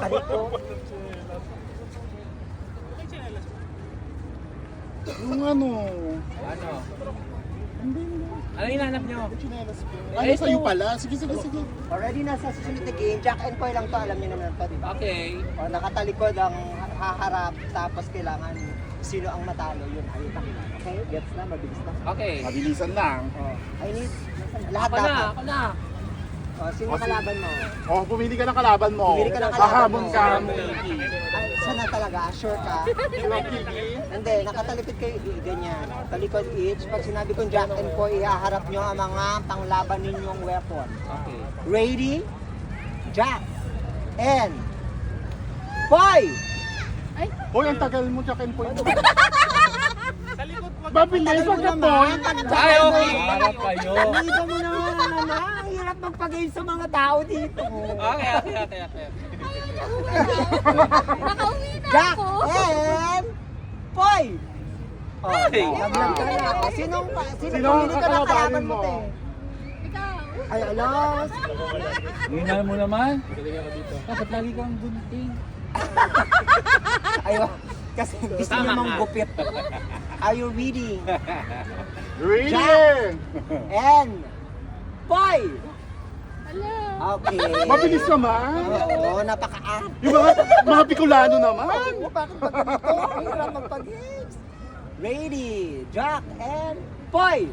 Talikod. Yung ano? Ano? Hindi. Ano hinahanap nyo? Chinelas ko. Ano sa'yo pala? Sige. Already nasa susunod na game. Jack and Poy lang to. Alam niyo naman to, di ba? Okay. O, nakatalikod ang haharap. Tapos kailangan sino ang matalo. Yun ay ipakita. Okay? Gets na? Mabilis na. Okay. Mabilisan lang. Oh, I need lahat Ako na, dapat. ako na. Oh, sino kalaban mo? Oh, pumili ka ng kalaban mo. Pumili ka ng kalaban Hahamon mo. ka. Ay, sana talaga? Sure ka? Hindi, nakatalipid kayo ganyan. Talikod each. Pag sinabi kong Jack and Poy, ihaharap nyo ang mga panglaban ninyong weapon. Okay. Ready? Jack and Poy! Hoy, ang tagal mo, Jack and Poy. Sa likod mo. Mabilis, wag ka, Poy. Ay, okay. Harap kayo. Dito mo naman, ang hirap magpag-game sa mga tao dito. Okay. Nakauwi na Jack ako. and Poy! Oh, Ay! naglag ka na. Oh, sino Sino pumili ka na ang kalaban kalabanin mo, mo? te? Ikaw. Ay, alas. Hinahal mo naman. Dapat lagi kang gunting. Ay, kasi gusto niya mang gupit. Are you ready? Ready? Jack! And Poy! Hello. Okay. Mabilis naman. Oo, napaka-ang. Yung mga Bicolano naman. Oo, bakit ba ganito? Ang hirap magpag-games. Ready, Jack and Poy!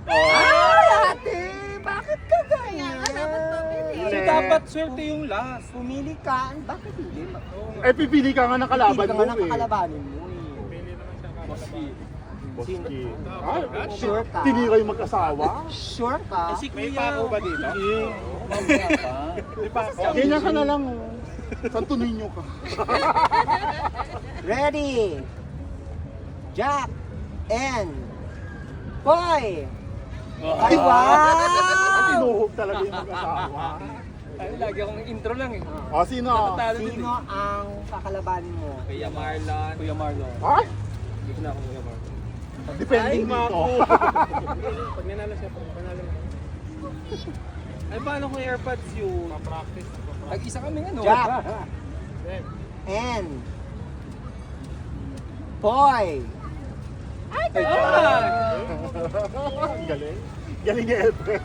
Ay, ate! Bakit ka ganyan? Kaya nga, dapat pumili. Hindi. Dapat swerte yung last. Pumili ka. Bakit hindi? Eh, pipili ka nga ng kalaban Pili ka mo nga ng eh. kakalabanin mo eh. Boski. Ay, Sure ka? tinira yung mag-asawa. Sure ka? Si May Kuya. pako ba dito? Mamaya pa. May pako. Ganyan ka na lang oh. Santo Niño ka. Ready, Jack and Poy! Ay, wow! Tinuhog talaga yung mag-asawa. Ay, lagi akong intro lang eh. O, sino? Natatalo din Sino ang kakalabanin mo? Kuya Marlon. Kuya Marlon. Ay, Hindi ko na ako Kuya Marlon. depending dito. Pag nanalo siya, panalo mo. Ay, paano kung AirPods yun? Pa-practice. Tag-isa kami ano? Jack and Poy! Ay! Ang galing. Galing ni Elfred.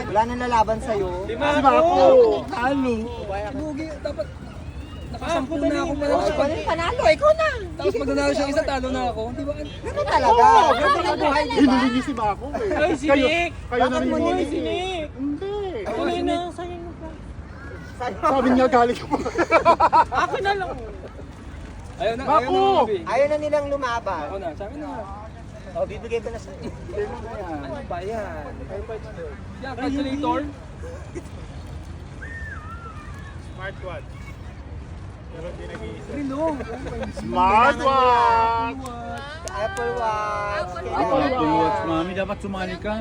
Wala nang lalaban sa'yo. Si Mako. Talo. Lugi, dapat nakasampu na ako pala. Ikaw na yung panalo, ikaw na! Tapos pag nanalo siya isa, talo na ako. Di ba? Ganun talaga. Ganun ang buhay, di ba? Hinuli niyo si Mako eh. Ay, si Kayo- Nick! Kayo na Bakit mo rin nilisi? Si Nick! Hindi. Ako si Nick. Sabi niya galing ko. Ako na lang. Ayaw na, Mako! ayaw na Mabi. Ayaw na nilang lumaban. Ako na, sabi na. O, bibigay ko na sa'yo. Ano ba yan? Yan, calculator. Smartwatch. Pero hindi nag-iisa. Rilo. Smartwatch! Apple Watch. Apple Watch. Mami, dapat sumali ka.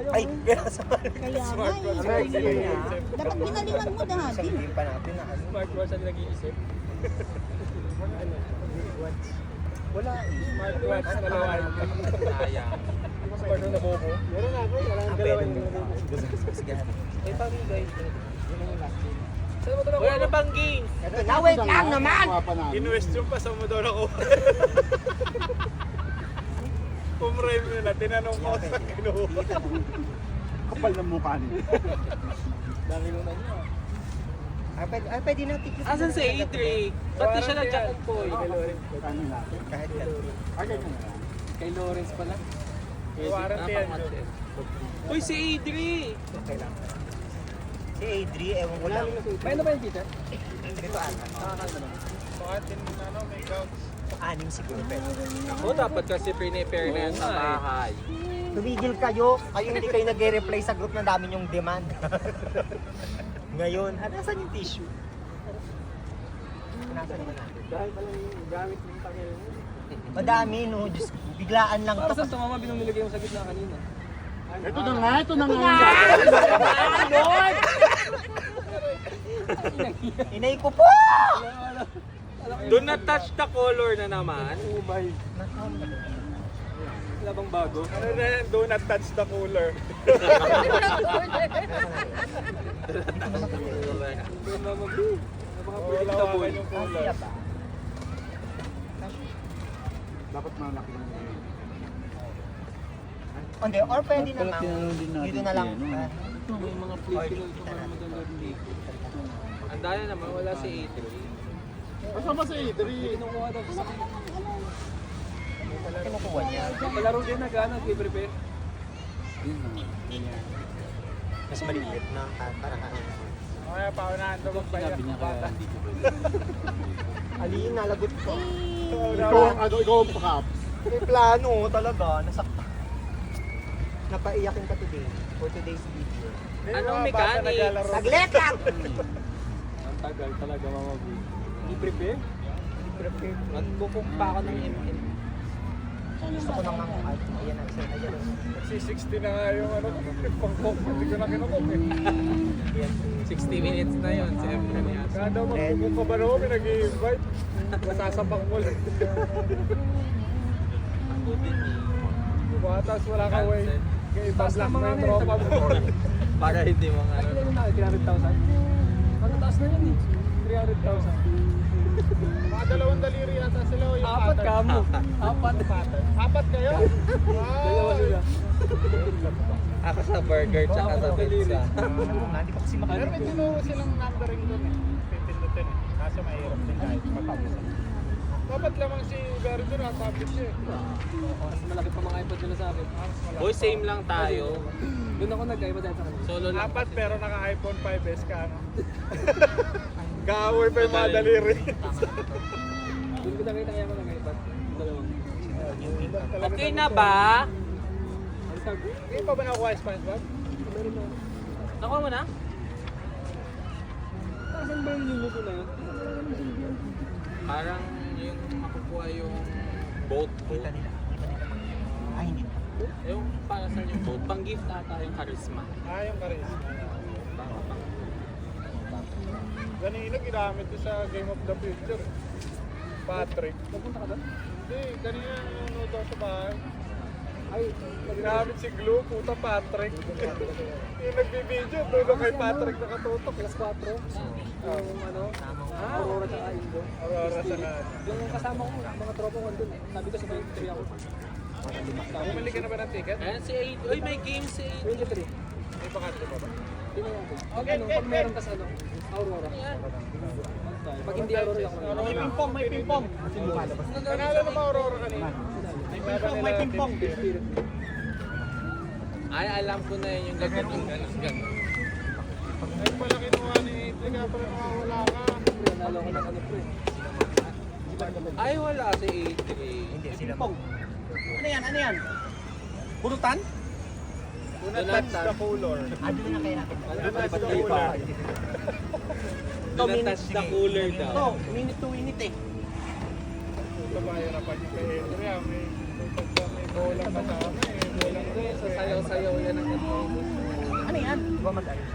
Ay, sa Kaya nga eh. Dapat pinalingan mo dahil. Sabihin pa natin na ano. Smartwatch ang nag-iisip. Wala eh. Smartwatch na lawan. Sayang. Smartwatch na bobo. Meron ako. Walang Ang dalawa pwede yung mo. Eh, paano guys? Saan mo ito na? Wala na bang games? Ito na, wait lang naman! in-question pa sa mo daw na ko. Pumrem yun na. Tinanong ko sa kinuha. Kapal ng mukha niya. Dami nung na niya. Ay, pwede na tikis. Asan si Adric? Ba't di siya nag-jack and Poy? Ano natin? Kahit yan. Ay, ganyan na lang. Kay Lawrence pala. Warranty yan yun. Uy, si Adric! Okay lang. Si Adri, ewan ko lang. May ano ba yung Peter? Dito ata. So atin may couch. Anim siguro pwede. Oo, dapat kasi prepare na yan sa bahay. Tumigil kayo. Kayo hindi kayo nag-reply sa group na dami yung demand. Ngayon, nasan yung tissue? Nasaan naman natin? Dahil pala yung gamit ng takil mo. Madami no, Diyos ko. Biglaan lang Para to. saan tumama binumilagay mo sa gitna kanina? Ito na nga, ito na nga. Inay ko po! Do not touch the color na naman. Wala Wala bang bago? Ano na yan? Do not touch the cooler. Doon na mag Wala hawakan yung cooler. Dapat malaki lang. Hindi, or pwede Pala naman. tinanong din natin Dito na lang. si ano. Ito, may mga place sila ito para maganda din. Ang daya naman, wala si A3. Asa ba si Idri? Kinukuha daw sa sakit. Kinukuha niya. Palaro din nag-ano, prepare. Mas maliit na para Kaya paunahan ito magpayak. Sinabi niya kaya hindi ko pwede. Alin, nalagot ko. Ikaw ang ano, ikaw ang pakap. May plano talaga, nasakta. Napaiyakin ka today for today's video. Anong mechanic? Saglit lang! Ang tagal talaga mamabi. Hindi prepare? Magbubook pa ako ng MM. Gusto ko nang ayan na, isa, ayan na. Nagsi-60 na nga yung ano, pang-cook. Hindi ko na kinukok eh. 60 minutes na yun, siyempre na yan. Kada magkukok pa ba na kami nag-i-invite? Masasapak mo lang. Ako din eh. Diba? Tapos wala ka way. Kaya ibablock mo yung tropa mo. Para hindi mga ano. Ano na, 300,000? Ano taas na yun eh? 300,000. Mga dalawang daliri yata sila o yung Apat pattern. ka mo. Apat. Apat kayo? Dalawa nila. Ako sa burger tsaka sa pizza. Hindi ko kasi Pero may tinuro silang numbering doon eh. Pipindutin eh. Kaso mahirap din kahit matapos. Dapat lamang si Barry doon ang tablet siya eh. Mas malaki pa mga iPod nila sa akin. Boy, same lang tayo. Doon ako nag-iPod dahil sa kanila. Solo lang. Apat pero naka iPhone 5s ka ano. Gawin pa yung mga daliri. Doon ko nakita kaya ako nag-iPod. Dalawang. Okay na ba? Ang tag. Hindi pa ba nakuha yung SpongeBob? Meron na. Nakuha mo na? Saan ba yung luluto na yun? Parang yung makukuha yung boat. Kita nila. Ay, hindi. Yung para sa yung boat. Pang gift ata yung charisma. Ah, yung charisma. Ganina ginamit ko sa Game of the Future. Patrick. Napunta ka doon? Hindi, kanina nanonood ako sa bahay. Ay, Ginamit si Glue, puta Patrick. Yung nagbibideo, doon kay Patrick nakatutok. Class 4. Yung ano? Aurora tsaka Indo. Aurora sa lahat. Yung kasama ko, mga tropa ko doon eh. Sabi ko sa 23 ako. Bumili ka na ba ng ticket? Ayan si Aid. Uy, may game si Aid. 23. May bakante pa ba? Tingnan natin. Pag ano, pag meron ka sa ano, Aurora. Pag hindi Aurora, ako na. May ping-pong, may ping-pong. Nanalo na ba Aurora kanina? May ping-pong, may ping-pong. Ay, alam ko na yun yung ganun yung ganun. Ay pala kinuha ni Aitli, kaya pala nakawala ka. Nanalo ko ng ano pre. Ay, wala si Aid. Hindi, sila. Ano yan? Ano yan? Burutan? Do not touch the cooler. Doon na kaya natin. Do not touch the cooler. Do not touch the cooler daw. minute to minute eh. Ito ba yun napag kay Aitli? May bola kasama eh. Bola Sa sayaw-sayaw yan ang ano. Ano yan? Ba mag-ayos?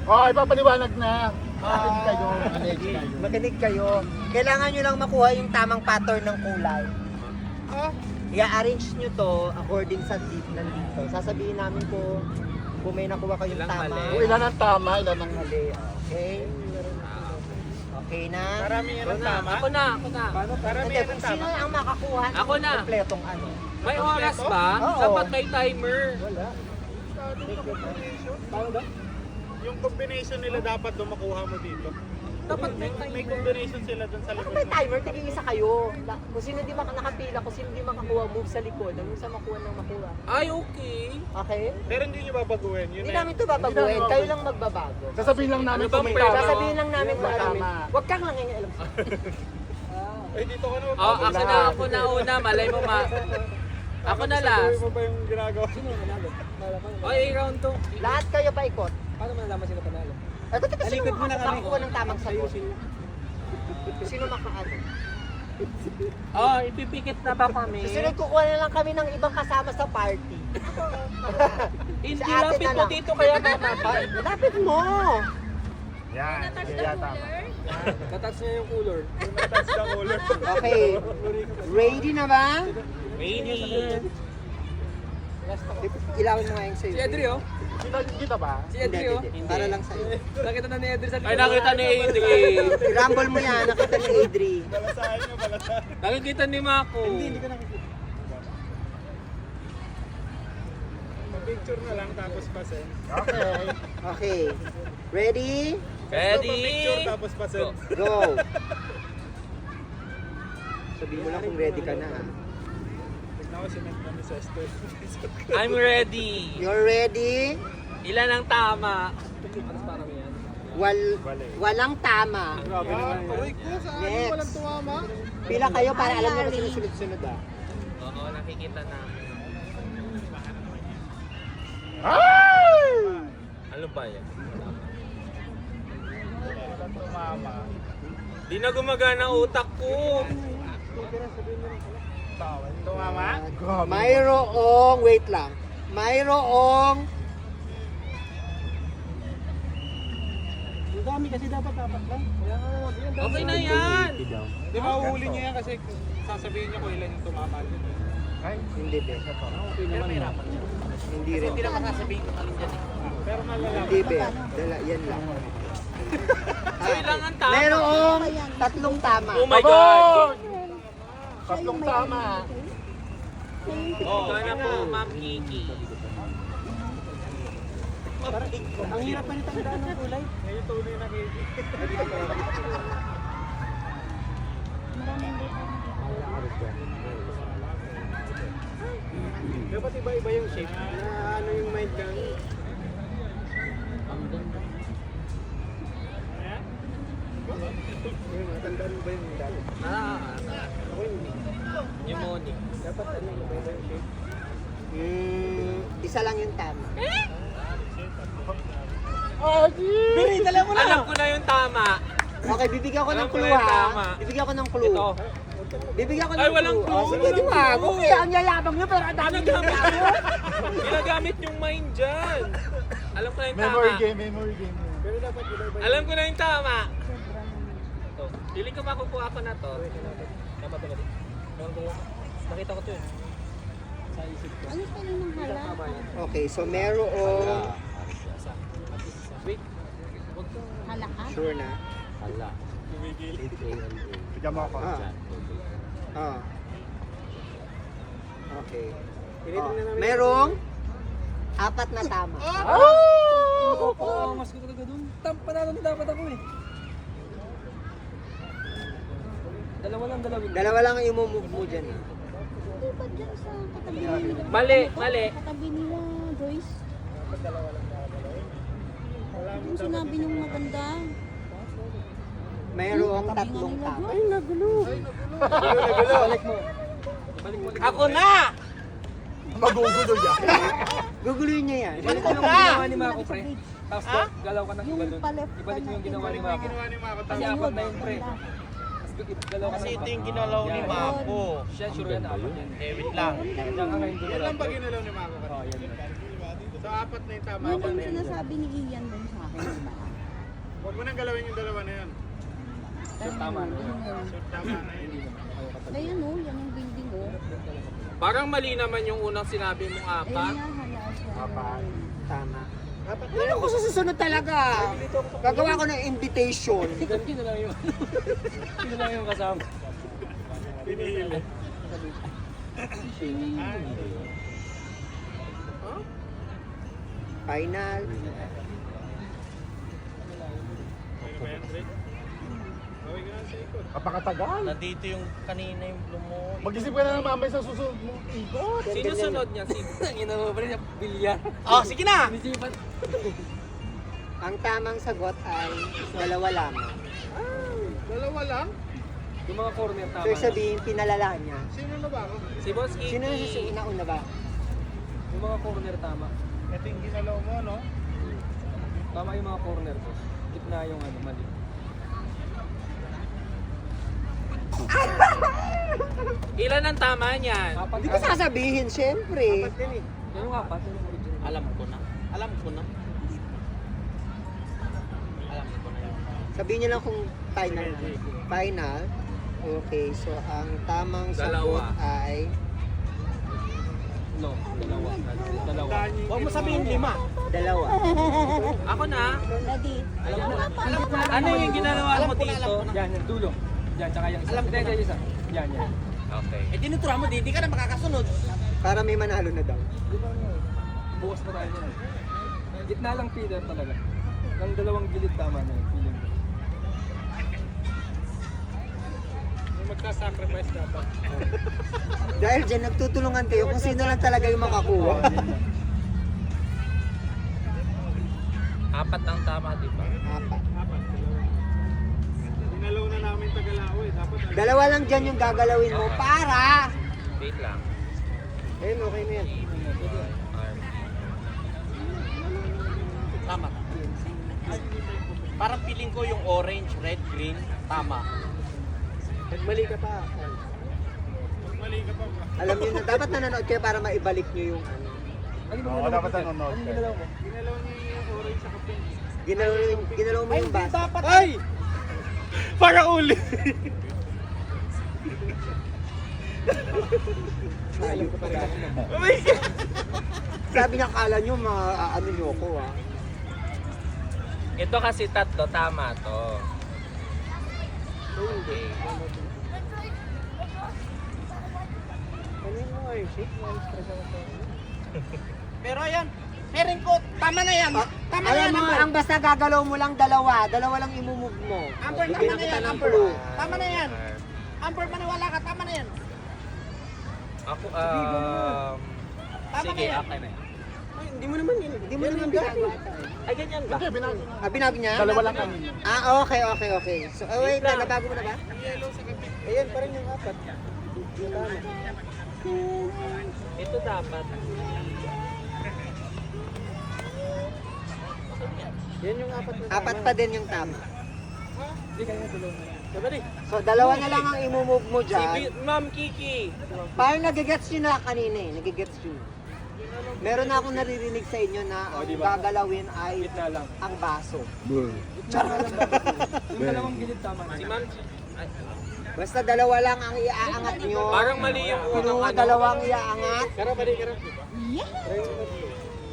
Oh, ipapaliwanag na. Makinig kayo. Makinig kayo. Makinig kayo. Kailangan nyo lang makuha yung tamang pattern ng kulay. Ah, I-arrange nyo to according sa deep nandito. Sasabihin namin kung may nakuha kayong Ilang tama. mali. Kung ilan ang tama, ilan ang Mali. Okay? Okay na? karamihan ng tama. Ako na, ako na. Hindi, Karamihan ng kung sino tama. ang makakuha ng Ako na. kompletong ano. May oras ba? Oo. Dapat may timer. Wala. Paano ba? Yung combination nila dapat doon makuha mo dito. Dapat may May timer. combination sila doon sa Kung likod. may timer, tigil-isa kayo. Kung sino di nakapila, kung sino di makakuha, move sa likod. Hanggang sa makuha ng makuha. Ay, okay. Okay? Pero hindi nyo babaguhin. Yun Hindi na namin ito babaguhin. Kayo lang magbabago. Sasabihin lang namin Ano kung bang may pero? tama. Sasabihin lang namin Yung kung alam. tama. Huwag kang lang ngayon alam. Eh, dito ka na. Oh, ako na una. Malay mo ma. Ako na last. mo ba yung ginagawa? Sino ang nanalo? Malala ko. Oy, round 2. Lahat kayo paikot. Paano malalaman sino panalo? Ito, sino Talikod mo na kami. makakuha ng tamang sagot? Sino makaano? Oh, ipipikit na ba kami? Susunod kukuha na lang kami ng ibang kasama sa party. Hindi, Sa atin lapit na mo lang. dito kaya mama. Lapit mo! Yan. Yan tama. Natouch niya yung cooler. Touch the cooler. Okay. Ready na ba? Rainy. Ilawin mo nga yung sa'yo. Si Edri, oh. Kita ba? Si Edri, oh. Para lang sa'yo. Nakita na ni Edri sa Ay, nakita ni Adri. I-rumble mo yan, nakita ni Adri. Nakikita ni Mako. Hindi ko nakikita. Pa-picture na lang tapos pasen. Okay. Okay. Ready? Pa-picture Ready? tapos pasen. Go! Sabihin mo lang kung ready ka na ha. Tignan ko si Ment kami sa Esther. I'm ready. You're ready? Ilan ang tama? Walang tama. Aray ko, saan Next. walang tumama? Pila kayo para alam nyo na sinusunod-sunod ah. Oo, nakikita namin. Ay! Ano ba yan? Walang tumama. Di na gumagana ang utak ko. Tumama? Grabe. Mayroong, wait lang. Mayroong Okay na yan. Di ba uhuli niya yan kasi sasabihin niya kung ilan yung tumama. Ay, hindi be. Hindi rin. Hindi naman sasabihin ko alin dyan eh. Pero malalaman. Hindi be. Dala, yan lang. So ilang ang tama? Mayroong tatlong tama. Oh my God! tatlong tama. Oh, sana po, Ma'am Kiki. Ang hirap pa nito tandaan ng kulay. Ngayon tunay na kayo. Dapat iba-iba yung shape. Na ano yung mind ka. Matandaan mo ba yung dati? Ako hindi. Pneumonia. Dapat ano iba-iba yung shape. Isa lang yung tama. Alam ko na yung tama. Okay, bibigyan ko ng Alam ko clue na yung ha. tama. Bibigyan ko ng clue. Ito. Bibigyan ko ng Ay, walang clue. Oh, sige, di ba? Okay, ang yayabang nyo, pero ang dami nyo. Ginagamit yung mind dyan. Alam ko na yung tama. Memory game, memory game. Pero dapat iba-iba yung Alam ko na yung tama. Ito. Piling ko makukuha ko na to. Tama to ba? Nakita ko to eh. Sa isip ko. Ano pa ng hala? Okay, so merong... Wait. Hala ka? Sure na? Hala. Bigyan mo ako. Ah. Okay. Merong apat na tama. Oo, mas ko talaga dun. Panalo na dapat ako eh. Dalawa lang dalawin. Dalawa lang ang i-move mo dyan. eh. Hindi ba dyan sa katabi nila? Mali, mali. Katabi nila, Joyce. Yung sinabi nung maganda. Mayroong tatlong tama. Ay, nagulo. Balik mo. Balik mo. Ako na! Magugulo yan. Guguluhin niya yan. Ibalik mo yung ginawa ni Mako, pre. Tapos galaw ka ng Yung iba dun. pa-left Ibalik mo yung ginawa ni Mako. ginawa ni Mako. Kasi apat na yun, pre. Tapos galaw ka Kasi ng ito iba. yung ginalaw ni Yan. Mako. Siya, sure yan, apat yan. Eh, wait lang. Diyan ka ngayon Yan gumalaw. lang ba ginalaw ni Mako? Oo, yan. So apat na yung tama. Yun yung sinasabi ni Ian dun sa akin, diba? Huwag mo nang galawin yung dalawa na yun. Tama na. So tama na yun. Ayan o, yan yung building o. Parang mali naman yung unang sinabi mong Ayun apat. nga, hala siya. Tama. Ano ko sa susunod talaga? Gagawa ko ng invitation. Ganti na lang yun. Sino lang yung kasama. Pinihili. Final. Ano ba yan, Drake? Gawin ka na sa ikot. Kapakatagal. Nandito yung kanina yung lumo. Mag-isip ka na ng mamay sa susunod mong ikot. Sino sunod niya? Si... Ina mo pa rin, bilyan. Oh, sige na! Inisipan. Ang tamang sagot ay dalawa lamang. Dalawa lang? Yung mga corner tama. So sabihin, pinalala niya. Sino na ba ako? Si Boss Kiki. Sino na si una ba? Yung mga corner tama. Ito yung ginalaw mo, no? Tama yung mga corner ko. Gitna yung ano, mali. Ilan ang tama niyan? Apat. Hindi ko sasabihin, syempre. Yung apat, yung original. Alam ko na. Alam ko na. Alam ko na yun. Sabihin niyo lang kung final na. Final. Okay, so ang tamang sagot Dalawa. ay Tatlo. Dalawa. Huwag mo sabihin 5. Dalawa. Ako na. Ready? Ano yung ginagawa mo dito? Yan, yung dulo. Yan, tsaka yung isa. Alam ko na isa. Yan, yan. Okay. Eh, tinutura mo, di ka na makakasunod. Para may manalo na daw. Bukas na tayo dyan. Gitna lang feeder talaga. Ng dalawang gilid tama na yung feeling ko. May magsasacrifice dapat. Dahil dyan, nagtutulungan kayo kung sino lang talaga yung makakuha. 4 ang tama, di ba? Apat. Dinalaw na namin Tagalao eh. Dapat Dalawa lang dyan yung gagalawin mo para... Wait lang. Ayun, okay na yan. Tama. Parang feeling ko yung orange, red, green, tama. Nagmali ka pa. mali ka pa ba? Alam niyo na, dapat nanonood kayo para maibalik niyo yung ano. Oo, dapat nanonood ka. Ginalaw niya yung orange sa pink. Ginalaw mo yung bus. Ay! Para uli! Ayun ka pa Sabi niya, kala niyo, ano niyo ako ah. Ito kasi 3, tama to. Okay. Pero ayan, hearing ko, tama na yan. Tama na Alam yan, mo, Amber. ang basta gagalaw mo lang dalawa lang imumove mo. Amber, Bigyan tama na kita yan, ng Amber. clue. Tama na yan. Amber, maniwala ka, tama na yan. Ako, Tama sige, na yan. okay na yan. Hindi mo naman ginagawa. Ay, ganyan ba? Hindi, binago. Binago niya? Dalawa lang kanina. Okay. So, wait, nabago mo na ba? Ayan, pa rin yung apat. Ito dapat. Yan yung apat na Apat pa din yung tama. Hindi kaya tulong na yan. Sabali. So, dalawa na lang ang imumove mo Si dyan. Ma'am Kiki. Parang nagigets nyo na kanina eh. Nagigets nyo. Meron na akong naririnig sa inyo na ang gagalawin ay Gitna lang. ang baso. Yung dalawang gilid tama na. Si Ma'am Kiki. Ay, Basta dalawa lang ang iaangat nyo. parang mali yung unang ano. Dalawang iaangat.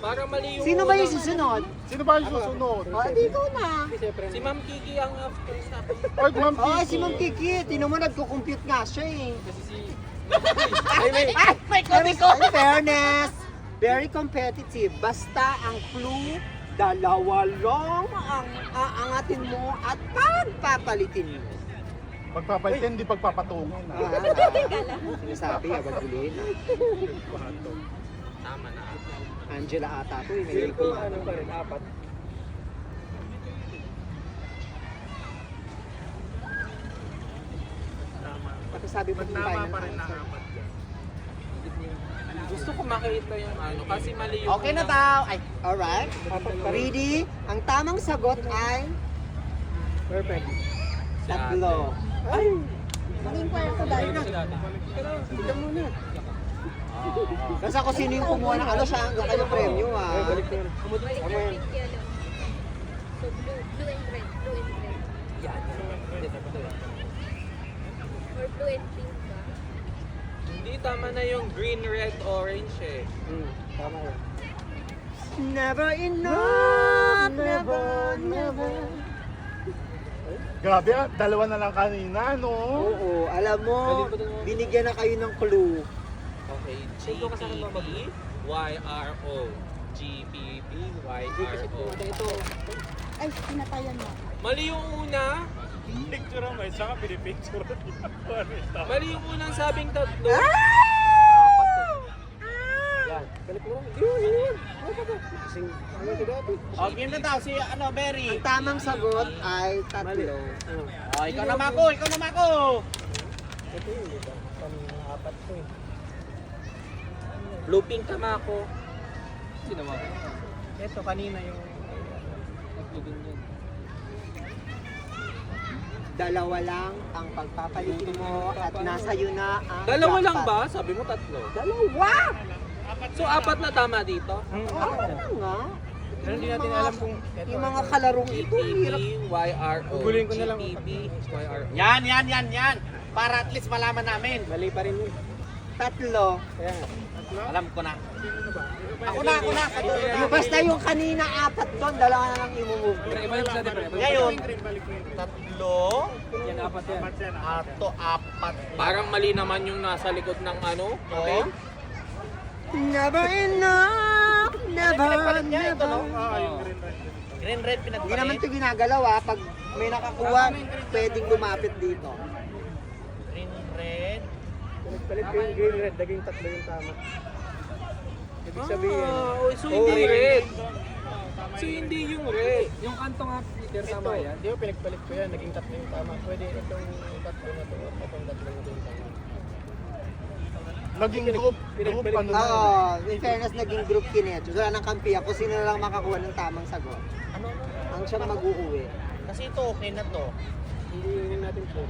Parang mali yung Sino ba yung unang- susunod? Sino ba yung susunod? O, dito na. Si Ma'am Kiki ang after sa akin. Ay, Ma'am Oh, Kiki. si Ma'am Kiki. Tinan mo, nagko-compute nga siya eh. In fairness, very competitive. Basta ang clue, dalawa lang ang aangatin mo at pagpapalitin mo. Pagpapalitin, di pagpapatungan. Sinasabi, agad ulihin. Tama na. Angela ata to, may Feel ko kumano. ano pa rin, 4. Pakisabi mo yung final answer. Gusto ko makita yung ano, kasi mali yung Okay na unang- daw. Ay, alright. Ready? Ang tamang sagot ay Perfect. tatlo. Maging para ko dahil. Tignan mo na. Kasi ako sino yung kumuha ng ano siya, ang kanyang premyo ah. Balik na pink yellow. So blue and red. Blue and red. Yan. Or blue and pink ba? Hindi, tama na yung green, red, orange eh. Tama yun. Never enough, never. Grabe, dalawa na lang kanina, no? Oo, alam mo, binigyan na kayo ng clue. Okay, GPP, YRO. GPP, YRO. Ay, pinatayan mo. Mali yung una. Picture mo, isa ka pinipicture. Mali yung unang sabing 3. O, game na daw si ano, Berry. Ang tamang sagot ay tatlo. O, ikaw na Mako, ikaw na Mako. Looping tama ako. Sinawa ko. Ito, kanina yung... Dalawa lang ang pagpapalitin mo at nasa iyo na ang Dalawa lang jackpot. ba? Sabi mo 3. Dalawa! So 4 na tama dito? Ano nga? Pero hindi natin alam kung... Yung mga kalarong ito, hirap. GPP, YRO. Gugulin ko na lang. GPP, YRO. Yan. Para at least malaman namin. Mali pa rin yun. Tatlo. Kaya nga. tatlo? Alam ko na. Sino na ba? Ako na. Yung basta yung kanina apat doon, dalawa na lang i-move. Iba yung sa different. Ngayon, Balik mo yung green. tatlo, Yan, apat yan. Apat yan, ah. ato, apat. Parang mali naman yung nasa likod ng ano. Okay? Never enough, never, Pinagpalit niya ito, no? Ah, yung green red. Green, red, Hindi naman pinagpalit. ito ginagalaw ah. Pag may nakakuha, pwedeng lumapit dito. Green, red. Nagpalit ko yung green red, naging tatlo yung tama. Ibig sabihin, So hindi red. Tama So yung hindi yung red. Yung kantong half liter ito, tama yan. di ba pinagpalit ko yan, naging tatlo yung tama. Pwede itong tatlo na to, itong tatlo na to yung tama. Naging group ano na. Oo, in fairness, naging group kinetso. Wala nang kampi ako, sino na lang makakuha ng tamang sagot. Ano? Ang siyang mag-uuwi. Kasi ito, okay na to. Hindi yun natin po.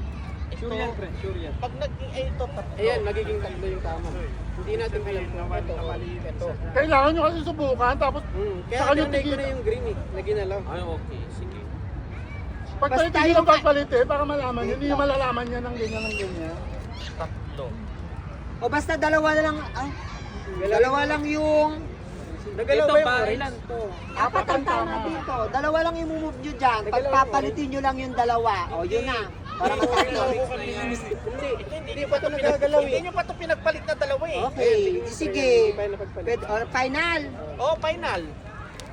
Ito, Sure yan, friend. Sure yan. pag naging, ito, tatlo. Ayan, magiging tatlo yung tama. Hindi natin alam kung ito o ito. Kailangan nyo kasi subukan, tapos Kaya Saka yung tinay ko tigil- na yung green eh, na ginalaw. Ay, okay. Sige. pag Basta tayo tigil yung ang pagpalit para malaman nyo, hindi nyo malalaman yan ng ganyan. Tatlo. O basta dalawa na lang, dalawa lang yung, Nagalaw Ito ba yung ba? orange? Ilan to? apat ang tama dito. Dalawa lang i-move nyo dyan. Pagpapalitin nyo lang yung dalawa. O, yun na. Para matatlo. Hindi pa ito nagagalaw eh. Hindi nyo pa ito pinagpalit na dalawa eh. Okay, sige. Hindi pa yung napagpalit. Pwede, or final. Oh, final.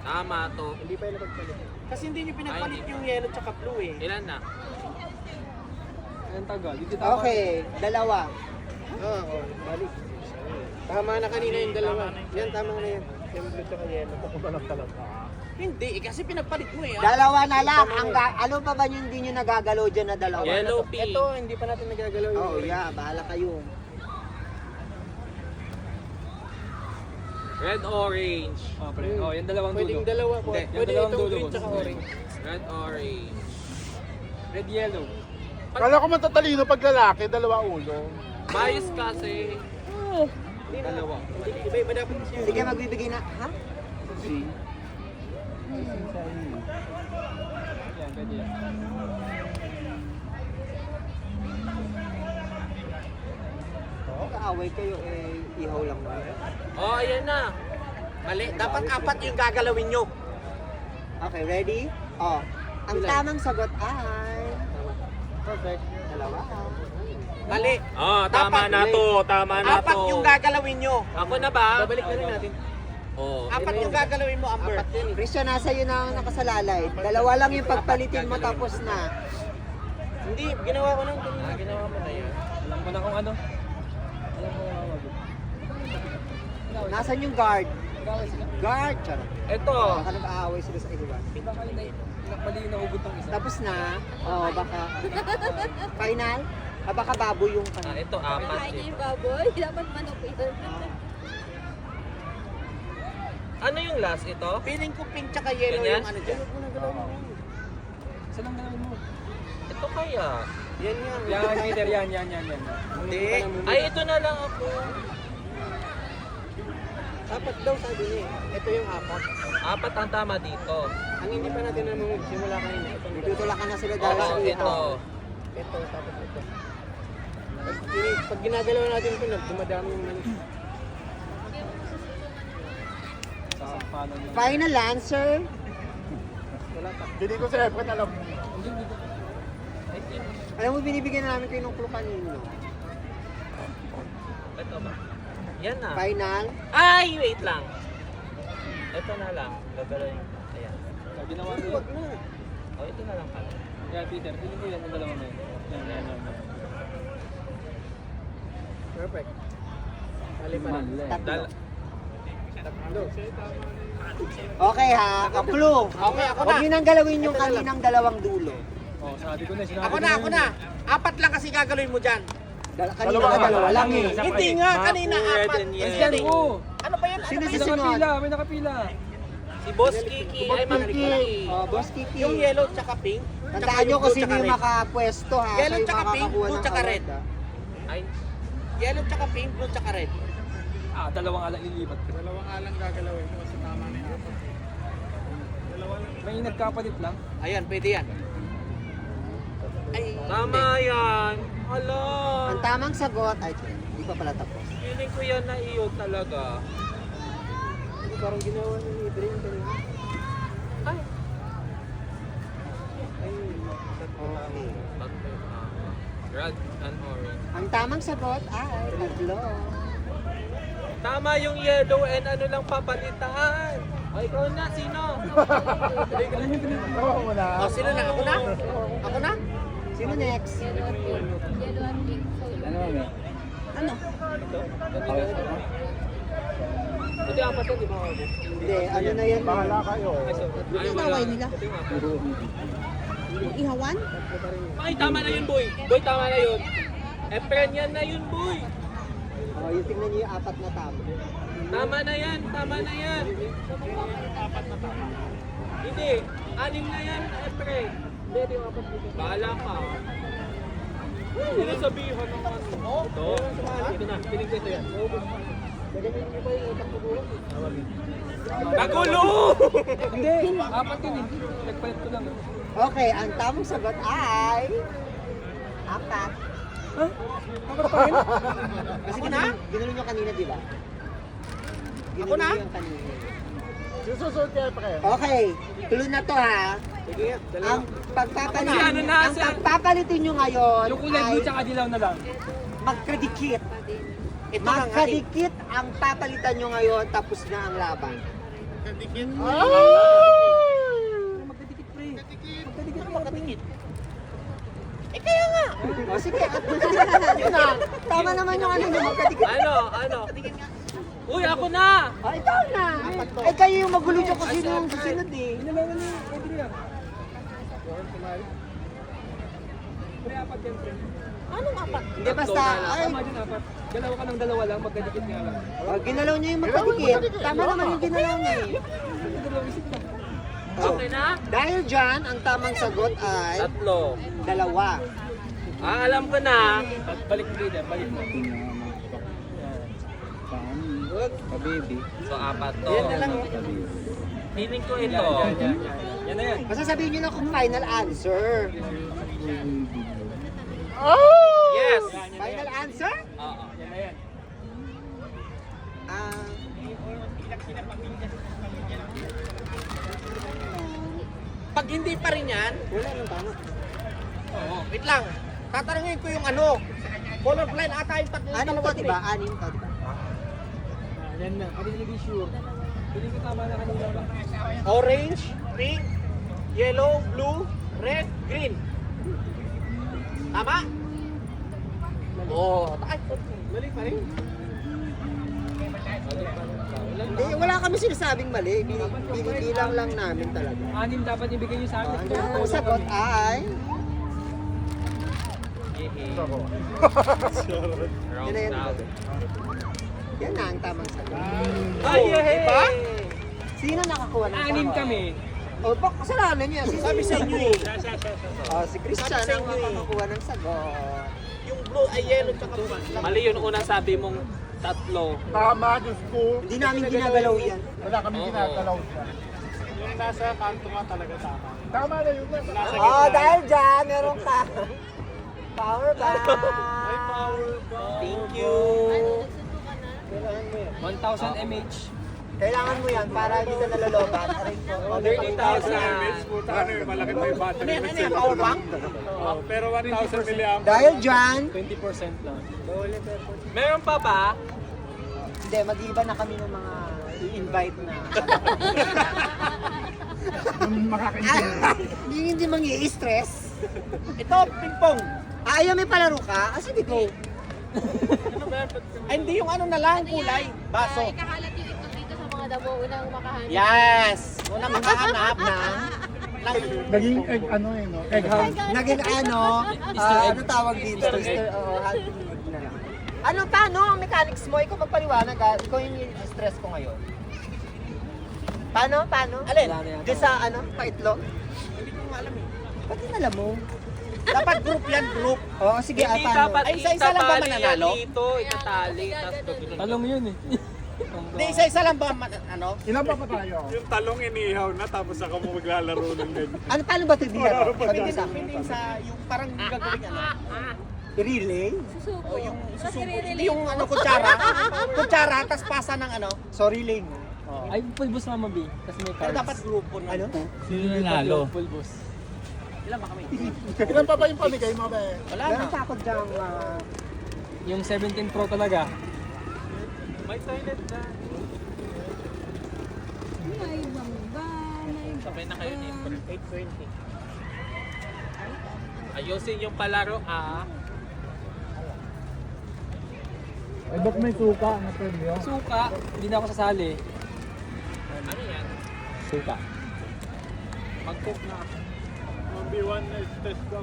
Tama to. Hindi pa yung napagpalit. Kasi hindi nyo pinagpalit yung yellow tsaka blue eh. Ilan na? Ang tagal. Dito tama. Okay, dalawa. Oo, balik. Tama na kanina yung dalawa. Yan, tama na yan. Yung blue tsaka yellow. Hindi eh, kasi pinagpalit mo eh. Dalawa na lang. Ano pa ba yung hindi nyo nagagalaw dyan na dalawa? Yellow pink. Ito, hindi pa natin nagagalaw yung Oh, orange. yeah. Bahala kayo. Red orange. Oh, pre. Oh, yung dalawang Pwedeng dulo. dalawa po. Hindi, yung Pwede dalawang itong dulo. green tsaka orange. Red orange. Red yellow. Kala ko matatalino pag lalaki, dalawa ulo. Bias kasi. Dalawa. Iba-iba dapat siya. Hindi kayo magbibigay na, ha? Yan, pwede yan. Kaaway kayo, ihaw lang mo. Oh, ayan na. Mali, dapat apat yung gagalawin nyo. Okay, ready? Oh, ang tamang sagot ay... Perfect. Dalawa. Mali. Oh, tama Dapat- na to. Tama na Apat to. yung gagalawin nyo. Ako na ba? Babalik na rin natin. Oh. Apat yung gagalawin mo, Amber. Apat yan eh. Christian, nasa iyo na ang nakasalalay. Dalawa lang yung pagpalitin mo tapos na. Hindi, ginawa ko nang kanina. Ginawa mo na yun. Alam ko na kung ano. Alam ko na kung ano. Nasaan yung guard? Guard! Charot. Ito. Baka nag-aaway sila sa iwan. Baka mali na hugot ng isa. Tapos na, oh, baka... Final? Baka baboy yung Ah, kanina. ito apat Kain niya eh. yung baboy. Dapat manok yun. Ano yung last ito? Feeling ko pink tsaka yellow Ganyan? yung ano dyan. Isa lang galawin mo. Ito kaya. Yan yan. Yan, Peter. Yan. Hindi. Ay, ito na lang ako. Apat daw sabi niya eh. Ito yung apat. Apat ang tama dito. Ang hindi pa natin naman simula kanina. Ito na. Tutulakan na sila dahil sa Oh, ito. ihaw. Ito, tapos ito. Pag ginagalaw natin ito, dumadami yung manis. Sa paano na. Final answer? Wala pa. Hindi ko sa Efren alam. I think. Alam mo, binibigyan namin kayo ng clue kanino. Ito ba? Yan na. Final? Ay, wait lang. Ito na lang. Gagalawin. Ayan. Ginawa mo Huwag na. Oh, ito na lang pala. Yeah, Peter. Pili ko yan ang dalawa na yun. Yan. Perfect. Mali pa lang. Tatlo. Tatlo. Okay ha, ang clue. Okay, ako na. Huwag nyo nang galawin yung kaninang dalawang dulo. Oh, sabi ko na. Sinabi Ako na. Apat lang kasi gagalawin mo dyan. Kanina ka dalawa lang eh. Hindi nga, kanina apat. Yan eh. mo. Ano ba yan? Sino May susunod? nakapila. May nakapila. Si Boss Kiki. Ay, Ma'am Kiki. Oh, Boss Kiki. Yung yellow tsaka pink. Tandaan nyo kung sino yung makapwesto ha. Yellow Siya yung tsaka pink, makakakuha blue ng tsaka award, red. ha. Ay, Yellow tsaka pink, blue tsaka red. dalawang alang ilipat. Dalawang alang gagalawin mo kasi tama na yung apat. May nagkapalit lang. Ayan, pwede yan. Ay, Tama yan. Hala. Ang tamang sagot, ay, hindi pa pala tapos. Feeling ko yan na iyo talaga. Parang ginawa ni Adrian kanina. Ay! Okay. Red and orange. Ang tamang sagot ay tatlo. Tama yung yellow and ano lang papalitan. O ikaw na, sino? Oo, wala. Sino na? Ako na? Ako na? Sino next? Yellow at pink. Yellow at pink. So, Ano? Ito yung apat yan, di ba? Hindi, ano na yan? Bahala kayo. Ano yung away nila? Ihawan? Ay, tama na yun, boy. Boy, tama na yun. Efren, yan na yun, boy. Oh, yung tingnan niyo yung apat na tama. Tama na yan, tama na yan. Hindi, 6 na yan, Efren. Hindi, ito yung apat dito. Bahala ka. Hindi sabihan ng ano. Ito? Ito na, piling ko ito yan. Nagulo! Hindi, apat yun eh. Nagpalit ko lang. Okay, ang tamang sagot ay... apat. Apat pa rin? Kasi ginalo nyo kanina, di ba? Ginalo nyo yung kanina. Susunod kayo pa kayo. Okay, clue na to ha. Sige, Ang pagpapalitin, Ano na, ang pagpapalitin nyo ngayon yung kulay ay blue tsaka dilaw na lang. magkadikit. Magkadikit ang papalitan nyo ngayon tapos na ang laban. Magkadikit pre. O sige, at magkadikit nyo na. Tama naman yung ano nyo, magkadikit. Ano? Uy, ako na! O, ikaw na. Ay, kayo yung magulo nyo kung sino yung susunod eh. Inalangan ni Adrian. Pre, apat yan pre. Hindi basta, ay, Tama din apat. Dalawa ka ng dalawa lang, magkadikit nga lang. ginalaw nyo yung magkadikit. Tama naman yung ginalaw nyo eh. Dalawang isip na. Okay na? Dahil dyan, ang tamang sagot ay 3. dalawa. Alam ko na. Balik mo dito, balik mo. So, 4 to. Yan na lang. Feeling ko ito. Yan na yan. Basta sabihin nyo na kung final answer. Yes! Final answer? Oo. Yan na yan. Ah, Pag hindi pa rin yan, wala nang tama. wait lang. Tatanungin ko yung ano. Color blind ata yung tatlo. Anim to, di ba? Anim to, di ba? Yan na. Hindi naging sure. Hindi ko tama na kanina ba? Orange, pink, yellow, blue, red, green. Tama? Oo. Ay, mali pa rin. Hindi, wala kami sinasabing mali. Binibilang lang namin talaga. 6 dapat ibigay niyo sa Oh, amin. ang sagot ay... Wrong Yun na yun. sound. Yan na ang tamang sagot. Ay, Diba? Sino nakakuha ng 6 kami. O, bak kasalanan niya. Sabi sa inyo eh. Oh, si Christian Sabi sa ang inyo eh. makakuha ng sagot. Yung blue ay yellow tsaka blue. Mali yun unang sabi mong 3. Tama, Diyos ko. Hindi namin ginagalaw yan. Wala kami ginagalaw siya. Yung nasa kanto nga talaga tama. Tama na yun. Oh, dahil dyan, meron ka. Power bank. Thank you. 1,000 mAh. Kailangan mo yan para hindi ka nalolobat. Aray ko. Oh, may 30,000. Puta, ano yung malaki pa yung battery. Ano yan, power bank? Pero 1,000 milliamp. Dahil dyan, 20% lang. Meron pa ba? hindi, mag-iiba na kami ng mga i-invite na. Yung makakaintindi. Hindi mangi-stress. Ito, ping-pong. Ayaw may palaro ka? Ah, sige, go. Ay, hindi yung ano na lang, kulay. Baso. Ikakalat yung itlog dito sa mga damo. Unang makahanap. Yes! Una makahanap na. Naging egg, ano eh, no? Egg house. Naging ano, ano tawag dito? Easter, oo, happy na lang. Ano, paano ang mechanics mo? Ikaw magpaliwanag ha? Ikaw yung stress ko ngayon. Paano? Alin? Di sa ano, paitlog? Hindi ko alam eh. Ba't yun alam mo? Dapat group yan, group. Oo, sige, Hindi paano? dapat Ay, isa-isa lang ba itatali yan mananalo? dito, itatali. Tapos Talong yun eh. Hindi, isa-isa lang ba, ano? Ilan pa tayo? Yung talong inihaw na tapos ako mo maglalaro ng ganyan. Ano, paano ba ito di? Pag-isa. Hindi sa, yung parang gagawin ano. I-relay? Susubo. Yung Tapos susubo. i-relay Hindi yung mo. ano, kutsara, tas pasa ng ano. So, relay mo. Ay, full boost Mama B. Kasi may Pero cards. dapat grupo na. Ano? Sino nanalo? Full boost. Ilan ba kami? Ilan pa ba yung pamigay mo, be? Wala Meron na. pa ako dyang Yung 17 Pro talaga. May silent na. May bamba, may Sabay na kayo ni Pre. 820. Ayusin yung palaro ah. Ay, ba't may suka na premyo? Suka, hindi na ako sasali. Ano yan? Suka. Mag-cook na ako. B1 is test ko.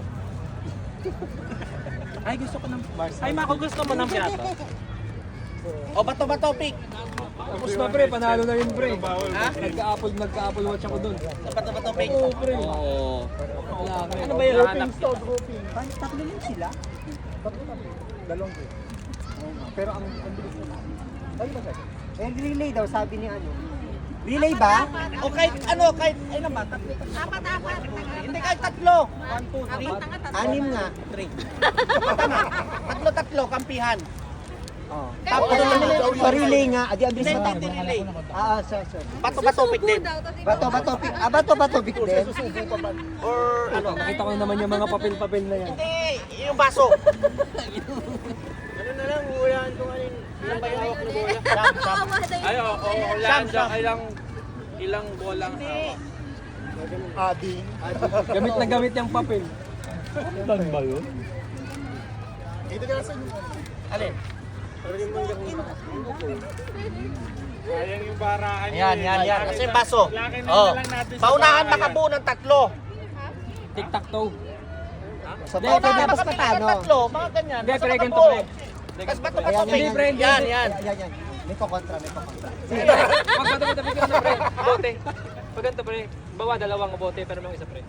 Ay, gusto ko ng Mars. Ay, Mako, gusto mo ng piyato? O, bato-bato pick. Tapos na pre, panalo na yun pre. Ha? Nagka-apple watch ako dun. Bato-bato pick. Oo pre. Oo. Wala pre. Ano ba yung hanap niya? tatlo lang sila. Dalawang ko. Pero ang bilis nila. Eh, relay daw, sabi ni ano. Relay ba? O kahit ano, kahit, ay naman, tatlo. Apat. Hindi, kahit tatlo. 1, 2, 3. Anim nga. 3. Tama. Tatlo-tatlo, kampihan. Oh. Tapos, So, relay nga. Adi, ang bilis Hindi, na. hindi, relay. Sorry. Bato-bato pick din. Bato, pick. Bato, pick din. Or ano. Nakita ko naman yung mga papel-papel na yan. Hindi, yung baso. Ano na lang, hulaan ko kanina. Ilang ba yung hawak na bola? Sham, sham. Ay, oo, hulaan siya. Ilang bolang hawak. Ading. Gamit na gamit yung papel. Ito ka sa inyo. Alin? Ayan yung barahan Yan. Kasi baso. Oh. Paunahan makabuo ng tatlo. Tic-tac-toe. So, Paunahan pwede tapos makabuo ng patano. tatlo. Mga ganyan. Hindi, Basta pre, ganito makabuo. pre. Tapos bato-bato Ayan, pick. hindi, friend. Yan. Yan. May kontra. Pag matapit ka na pre. Bote. Pag ganito pre. Bawa dalawang bote pero may isa pre.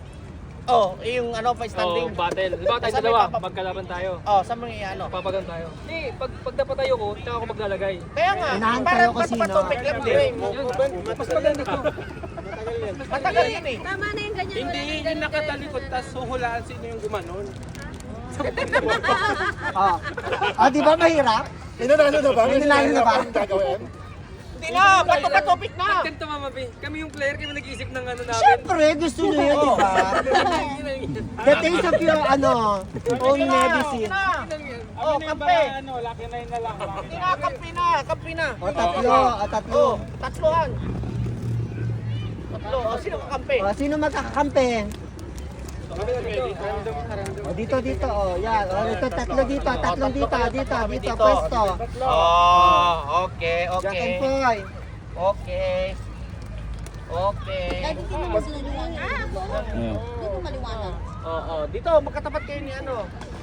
Oh, yung ano pa Oh, standing. battle. Halimbawa tayo Sabi, dalawa, papa- magkalaban tayo. Oh, sa mga ano. Papagan tayo. Hindi, pag napatayo ko, tsaka ako maglalagay. Kaya nga, Unahan parang tayo kasi, bato-bato no? pick lang Hindi. din. Mas maganda to. Matagal yan eh. Tama na yung ganyan. Hindi, wala nang yung ganyan, nakatalikod, ganyan. tas huhulaan sino yung gumanon. Di ba mahirap? Inanalo na ba? Inanalo na ba? Ang gagawin? Hindi na, bato-bato pick na. Ganito Mama B. Kami yung player, kami nag-iisip ng ano namin. Siyempre, gusto nyo yun, di ba? The taste of your, own medicine. Oh, kampe. Ano, laki na yun na lang. Hindi na, kampi na. O, tatlo. Oh, tatlohan. Tatlo. Oh, sino kakampi? O, sino magkakampi? O, dito. O, yan. O, ito, tatlo dito. Tatlong dito. Dito, pwesto. Oh, okay. Jack and Poy. Okay. Dati sino mas naliwanag? Hindi mo maliwanag. Oo, dito, magkatapat kayo ni ano.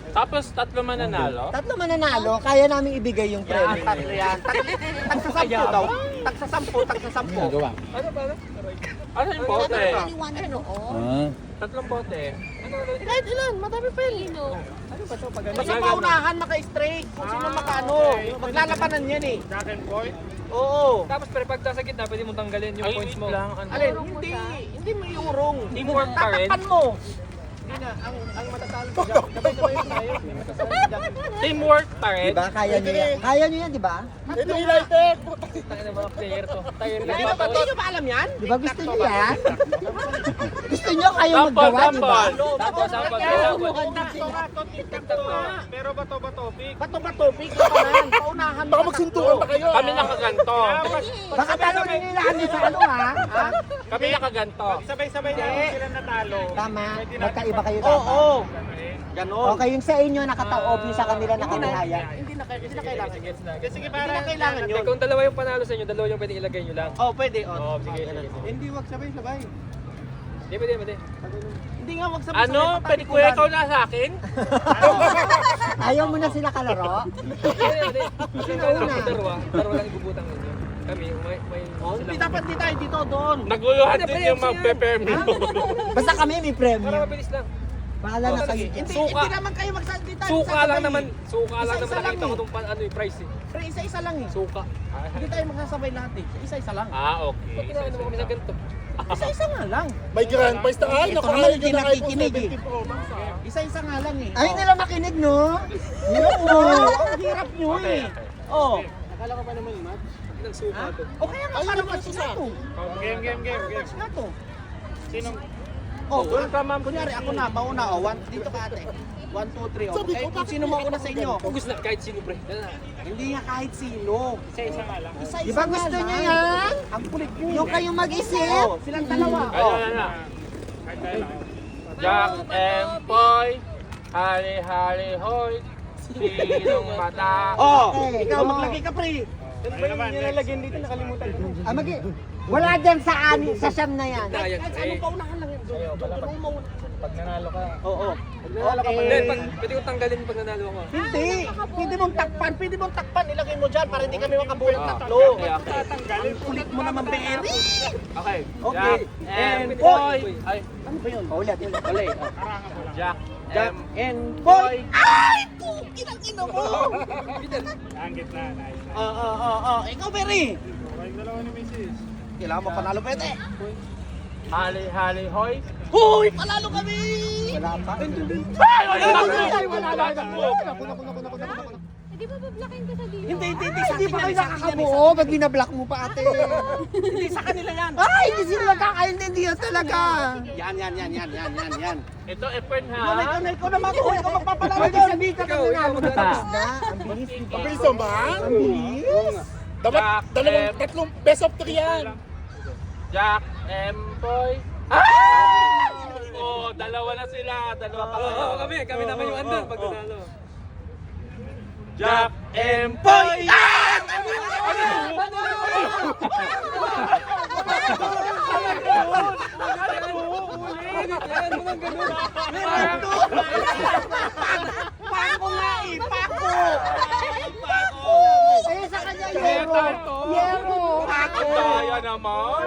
Tapos tatlo mananalo. Tatlo mananalo, kaya namin ibigay yung Yan, premium. tatlo yan. Tagsa-sampu daw. Tagsa-sampu. Ano ba? Ano yung bote? Maliwanag noon. Tatlong bote. Kahit ilan, madami pa yun. Sino? Basta paunahan, maka-straight. Kung sino makaano. Maglalabanan yan eh. Jack and Boy. Oo. Tapos pre, pag nasa gitna, pwede mong tanggalin yung Ay, points wait mo. lang. Ano? Alin, hindi mo iurong. Teamwork pa rin. Tatakpan mo. Hindi na, ang matatalo sa Jack. Sabay-sabay yun tayo. May matatalo sa Jack. Teamwork pa rin. Diba? Kaya nyo yan. Kaya nyo yan, diba? Ito United! Tayo ng mga player to. Tayo Hindi na ba, hindi nyo ba alam yan? Diba gusto nyo yan? Gusto nyo kayo maggawa, diba? Tapos ang Pero bato-bato pick. Bato-bato, pick na panan. Paunahan. Baka magsuntukan pa kayo. Kami nakaganto. Baka talo nila kami sa ano, ha? Kami nakaganto. Sabay-sabay na sila natalo. Tama. Magkaiba kayo Oo. dapat. Ganon. Okay, yung sa inyo, nakataob nyo sa kanila, nakamihaya. Hindi na kailangan. Sige na. Sige, Hindi para na kailangan yun. Kung dalawa yung panalo sa inyo, dalawa yung pwede ilagay nyo lang. Oh, pwede. Oo, sige. Hindi, wag sabay-sabay. Hindi, pwede. Hindi nga magsabay. Ano? Pwede kuya ikaw na sa akin? Ayaw mo na sila kalaro? Hindi. Sino Ako una? dalawa lang ibubutang ninyo. Kami, may Oh, hindi dapat di tayo dito doon. Naguluhan din yung magpe-permit. Basta kami may Para premium. mabilis lang. Bahala na kayo dyan. Hindi, Suka. hindi naman kayo magsabi tayo. Suka lang naman Isa-isa lang nakita ko eh. itong ano yung price eh. Pero isa-isa lang eh. Suka. Hindi tayo magsasabay lahat eh. Isa-isa lang. Ah, okay. Pag kinain mo kami sa ganito. Isa-isa nga lang. May grand prize na. Ay, Ito naku, naman ayaw hindi nyo na iPhone nakikinig eh. 17 Pro Max ah. Isa-isa nga lang eh. Ay, nila makinig, no? Hirap mo. Ang hirap nyo eh. Oh. Akala ko pa naman, Matt. Ilang suka to. O kaya nga parang match na to. Game. Match na to. Sinong? Oh, kunyari ako na, mauna oh. Dito ka ate. 1, 2, 3. Oh. Eh, kung sino mauna sa inyo? Kung gusto na, kahit sino, pre. Yan na. Hindi nga kahit sino. Isa-isa nga lang. Isa-isa Di ba nga gusto lang. niyo yan? Ang kulit nyo. Yung kayong mag-isip? Oh, silang dalawa. Ano Oh. na. Kahit tayo lang. Jack and Boy, hari-hari hoy, sinong mata. Oh, Okay, ikaw go. maglagay ka pre. Ano ba yung nilalagyan dito? Nakalimutan ko. Ah, wala dyan sa siyam na yan. Dayan. Kahit ano paunahan lang yan. Doon mauna. Pag nanalo ka, Oo. Hindi, pwede kong tanggalin pag nanalo ako. Hindi. Pwede mong takpan. Ilagay mo dyan para hindi kami makabulat tatlo. Okay, okay. tatanggalin. Kulit mo naman, Berry. Okay. Okay. Jack and And Boy. Ay, Ano ba yun? Ulit. mali. Harangan ko lang. Jack Jack and and Boy. Ay! Pukinang ino mo! Ang gitna. Nice. Ikaw, Berry. Yung dalawa ni Mrs. Kailangan mo panalo, pwede. hari-hari hoy. Hoy! Panalo kami! Wala pa. Hindi ba bablakin ka sa dito? Hindi. Hindi pa kayo nakakabuo. Ba't binablock mo pa, ate? Hindi sa kanila yan. Ay, hindi sila magkakaintindihan talaga. Yan. Ito, Efren Ikaw naman. Ikaw magpapanalo Pwede doon. sabihin ka Ikaw, na ikaw, matapos na. Ang bilis. Ang bilis naman. Ang bilis. Dapat Jack dalawang, and- tatlong best of 3 yan. Jack and Boy. Oh, dalawa na sila. Dalawa pa. Oo, kami naman yung andun pag nanalo. Jack and Boy. Pako nga eh. Pako. Ay, sa kanya, yero. Yero. Kaya naman.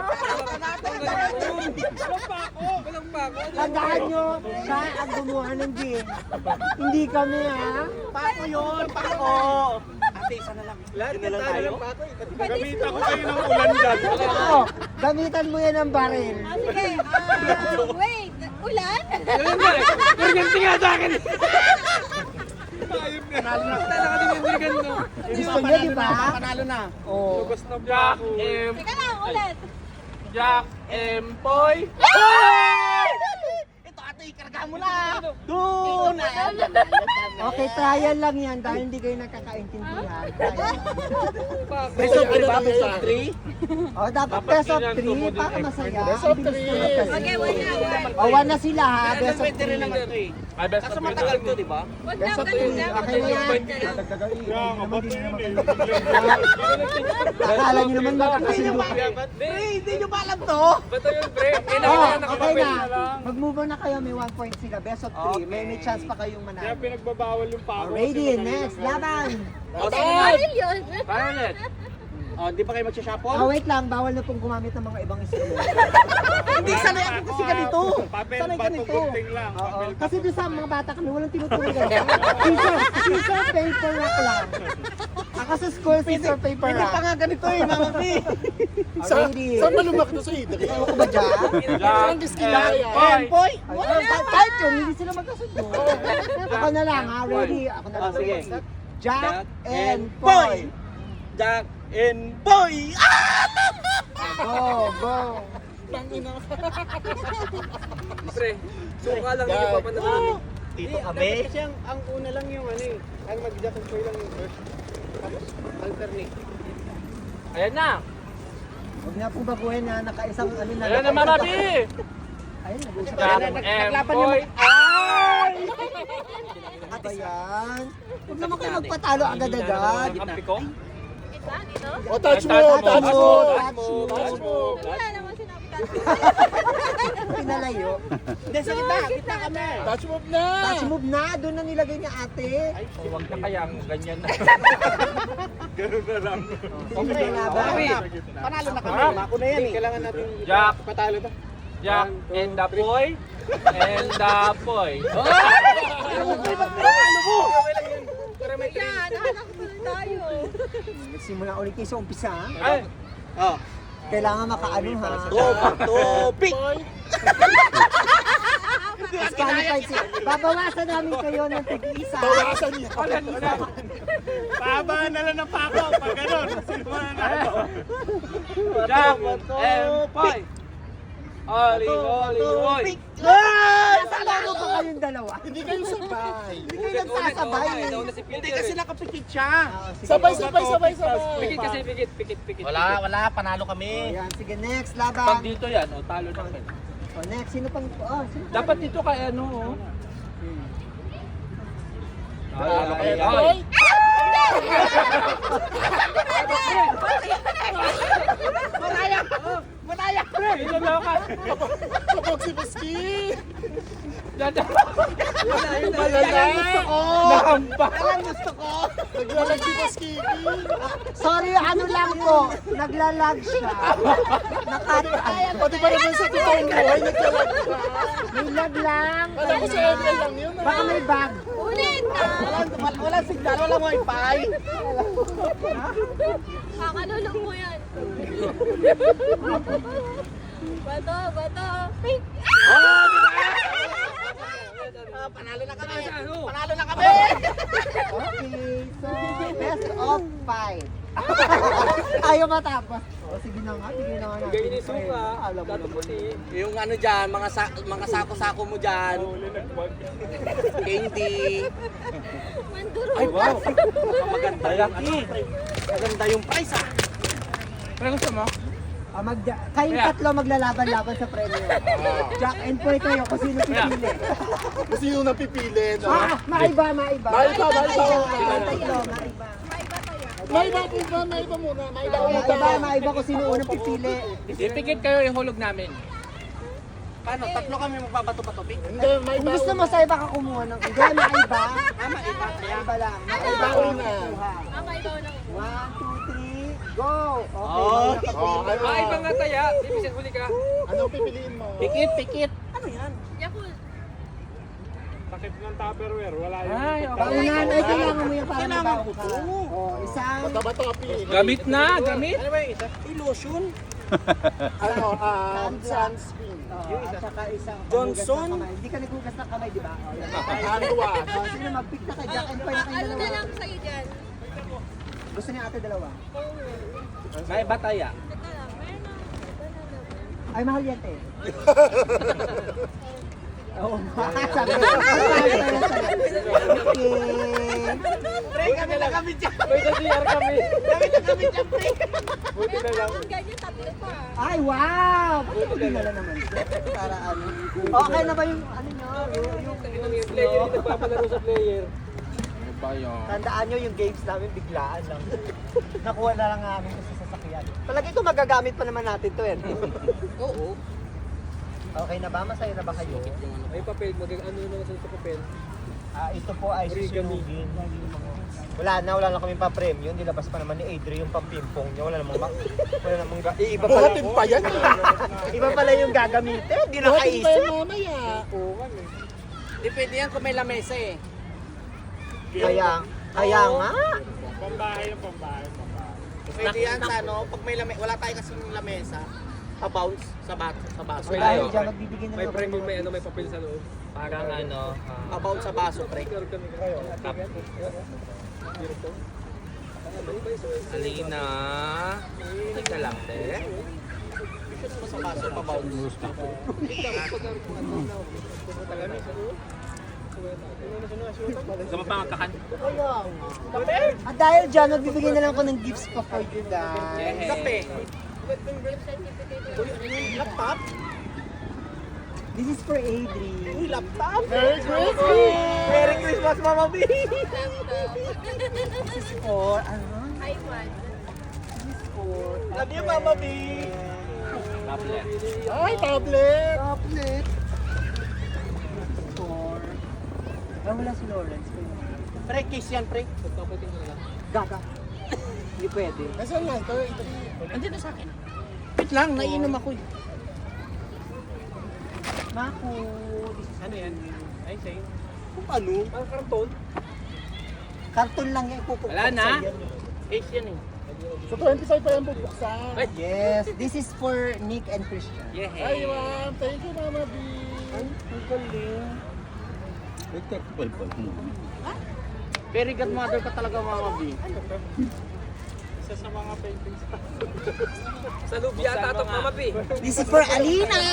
Tandaan nyo, siya ang gumawa ng gin. Hindi kami, ha? Pako yun. Pako. Ate, isa na lang. Lahat Yun na lang tayo. Gamitan ko kayo ng ulan dyan. Oo, gamitan mo yan ng baril. Sige, wait, ulan? Kurganti nga sa akin. Gusto niya, di ba? Panalo na. Oo. Jack and Teka lang, ulan. Jack and Boy. Ito ate, ikarga mo na. Doon. Okay, trial lang yan dahil hindi kayo nakakaintindihan. Trial. Best of 3 ba? Best of 3? Oh, dapat best of 3 para masaya. Best of Ang bilis 3. naman kasi. Okay, one na, one. Oh, one na sila, ha? Best of Pwede rin 3. naman ito eh. Ay, best Kaso of matagal to, di ba? Wag na, ganun na. Okay na yan. Kaya nga, ba't yun eh? Akala nyo naman magkakasundo. Pre, hindi nyo ba alam to? Bato yun, pre. Oh, okay na. Mag-move on na kayo, may 1 point sila. Best of 3. May chance pa kayong Kaya manalo. pinagbabawal yung pako. Ready, next, laban. Baril yun. Violet. Oh, di pa kayo magsashuffle? Ah, wait lang, bawal na pong gumamit ng mga ibang instrumento. Hindi, sanay ako kasi ganito. Papel, Sanay bato, ganito. gunting lang. Oo. Papel, Kasi doon sa mga bata kami, walang tinutuloy. Scissor, paper, rock lang. Ako sa school, scissor, paper, Hindi pa rock. nga ganito eh, Mama P. Saan ba lumaki to sa Idri? Ewan ko ba dyan? Ang diskila yan. And boy, Ayun, kahit yun, hindi sila magkasundo. Ako na lang, ha? Ready? Ako na lang. Oh, sige. Jack and Poy. Jack and boy. Go, go. Pre, suka lang hindi pa panalo. Dito kami. Kasi ang una lang yung ano eh. Ang mag-jack and boy lang yung first. Tapos alternate. Ayan na. Huwag na pong baguhin na nakaisang ano na. Ayan na, Mama B. Ayun, nag-usap. Jack and Boy. Ay! Ano ba yan? Huwag naman kayo magpatalo agad-agad. Kampi ko. Ito, dito. O, touch mo, Touch touch mo. mo. Touch mo. Wala naman sinabi ka. Pinalayo. Hindi, sa gitna kami. Touch move na. Touch move na. Doon na nilagay niya ate. Huwag na kaya ang ganyan na. Ganun na lang. Okay, laban. Panalo na kami. Mako na yan eh. Kailangan natin Jack. patalo to. Jack and the Boy. And the Boy. Yan, anak mo tayo. Simula ulit kayo sa umpisa. Ay! Oh. Kailangan makaano ha. Topic! Disqualified si... Babawasan namin kayo ng tig-isa. Bawasan niya. Pabaan na lang ng pako. Pag gano'n. Sino mo na nato? Jack and Poy. Oli, oli. Nasalo pa kayong dalawa. Hindi kayo sabay. Hindi kayo nagsasabay. Nauna si Hindi Peter. kasi nakapikit siya. Sabay. Pikit kasi, pikit. Wala, panalo kami. Ayan, sige, next, Pag laban. dito yan, o talo na kayo. Oh, next, sino pang... Oh, sino pang... Dapat dito kay ano, oh. Talo kayo. Ay! Manaya! Ito na ka. Kapag si Baski! Nahampa. gusto ko. Naglalag si Baski! Sorry, ano lang po. Naglalag siya. Nakataya. Pati ba naman sa totoong buhay, naglalag ka? May lag lang. Alam ko sa ML lang yun. Baka may bag. Ulit! Wala signal, wala wifi. Kakalulong mo yan. Bato, bato. Pink! Panalo na kami. Ano? Panalo na kami. Okay, so best of 5. Ayaw matapos. O sige na nga, bigyan na nga natin. Bigay ni Suka. Alam mo naman eh. Yung ano dyan, mga sako-sako mo dyan. Candy. Manduro. Ay, wow. Maganda yung ano, pre. Maganda yung price ah. Pero gusto mo? Kayong tatlo maglalaban-laban sa premyo. Jack and Poy kayo kung sino pipili. Kasi yung napipili, no? Maiba. Maiba. Tatlo, maiba. Maiba muna. Maiba kung sino unang pipili. Ipikit kayo yung hulog namin. Paano? Tatlo kami magbabato-bato, Pink? Hindi, Kung maiba. gusto mo sa iba ka kumuha ng... Hindi, maiba. Maiba. Maiba lang. Maiba una. Mama, ikaw na. 1, 2, 3, go! Okay. Oh, ano? Ah, ibang nga taya. Ibisin huli ka. Anong pipiliin mo? Pikit. Ano yan? Yakult. Takip ng Tupperware. Wala yun. Ay, okay. Paunahan ay kailangan mo yung para Kailangan mabaho ko ka. to. Oh, isang... Bato-bato ka piliin. Gamit na, gamit. Ano ba yung isa? Lotion. Ano, sunscreen. At saka isang Johnson. paghugas ng kamay. Hindi ka naghugas ng kamay, di ba? Oh, yan. Hand wash. Oh, sino mag-pick na kay Jack and Poy na kayong Ano na dalawa? lang sa'yo dyan? Gusto niya ate dalawa? May bataya. Ito lang. Meron na. Banana. Ay, mahal yan eh. Oo, sabi. Okay. Pre, kami na kami dyan. May CR kami. Kami na kami dyan, pre. Buti na lang. Meron ganyan, tatlo pa. Ay, wow! Bakit mo dinala naman? Para ano? Okay na ba yung ano nyo? Yung player, yung nagpapalaro sa player. Ano ba yun? Tandaan nyo yung games namin biglaan lang. Nakuha na lang namin kasi sa sasakyan. Palagi ko magagamit pa naman natin to eh. Oo. Okay na ba? Masaya na ba kayo? May papel, ano naman sa papel? Ito po ay susunugin. Wala na kami pa-premium. Nilabas pa naman ni Adri yung pang-pimpong niya. Wala namang iba pala. Buhatin pa yan. Iba pala yung gagamitin. Hindi Buhatin pa nakaisip. yan mamaya. Depende yan kung may lamesa eh. Kaya nga. Pambahay yung pambahay. Pwede yan sa ano, pag may lamesa, wala tayo kasing lamesa. Pa-bounce sa baso. May Dahil layo. dyan, magbibigay na May naman premium, ng- may ano, may papel sa loob. Parang ano. Pa-bounce sa baso, pre. Alina. Teka lang, te. Sa baso, pa-bounce. Gama pa magkakan. At dahil dyan, magbibigay na lang ako ng gifts pa for you guys. Kape. Laptop? This is for Adri. Uy, laptop. Merry Christmas! Merry Christmas, Mama B. This is for, ano? iPad. This is for... Love you, Mama B. Tablet. Ay, tablet! Tablet. This is for... wala si Lawrence. Pre, kiss yan, pre. Pagpapating ko na lang. Gaga. Hindi pwede. Nasaan lang ito? Andiyan na sa akin. Wait lang, naiinom ako eh. Maku. Ano yan? Ay, sa'yo. Kung ano? Ang karton. Karton lang yan. Ipupukpok Wala na. sa yan. Case yan eh. So 25 pa yan bubuksan. Yes, this is for Nick and Christian. Ay, ma'am. Thank you, Mama B. Very good mother ka talaga, Mama B. Isa sa mga paintings. Sa loob yata ito, Mama B. This is for Alina!